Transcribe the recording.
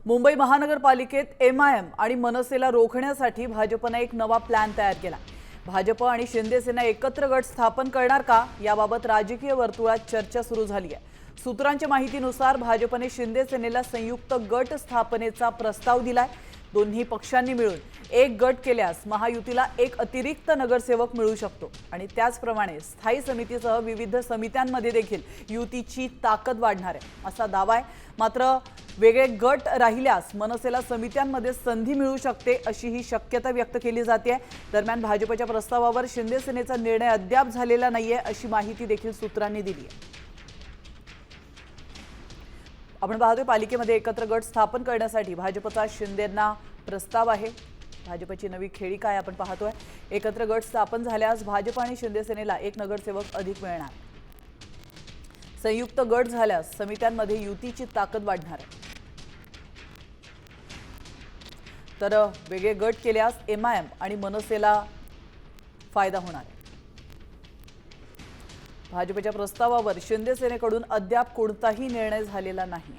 मुंबई महानगरपालिकेत एमआयएम आणि मनसेला रोखण्यासाठी भाजपने एक नवा प्लॅन तयार केला। भाजप आणि शिंदे सेना एकत्र गट स्थापन करणार का याबाबत राजकीय वर्तुळात चर्चा सुरू झाली आहे। सूत्रांच्या माहितीनुसार भाजपने शिंदे सेनेला संयुक्त गट स्थापनेचा प्रस्ताव दिलाय। दोन्ही पक्षांनी मिळून एक गट केल्यास महायुतीला एक अतिरिक्त नगरसेवक मिळू शकतो आणि त्याचप्रमाणे स्थायी समितीसह विविध समित्यांमध्ये देखील युतीची ताकद वाढणार आहे असा दावा आहे। मात्र वेगळे गट राहिल्यास मनसेला समित्यांमध्ये संधी मिळू शकते अशी ही शक्यता व्यक्त केली जाते। दरम्यान भाजपच्या प्रस्तावावर शिंदे सेनेचा निर्णय अद्याप झालेला नाहीये अशी माहिती देखील सूत्रांनी दिली आहे। आपण पाहतोय पालिकेमध्ये एकत्र गट स्थापन करण्यासाठी भाजपचा शिंदेंना प्रस्ताव आहे। भाजपची नवी खेळी काय आपण पाहतोय। एकत्र गट स्थापन झाल्यास भाजप आणि शिंदे सेनेला एक नगरसेवक अधिक मिळणार। संयुक्त गट झाल्यास समित्यांमध्ये युतीची ताकद वाढणार आहे। तर वेगळे गट केल्यास एमआयएम आणि मनसेला फायदा होणार आहे। भाजपच्या प्रस्तावावर शिंदे सेनेकडून अद्याप कोणताही निर्णय झालेला नाही।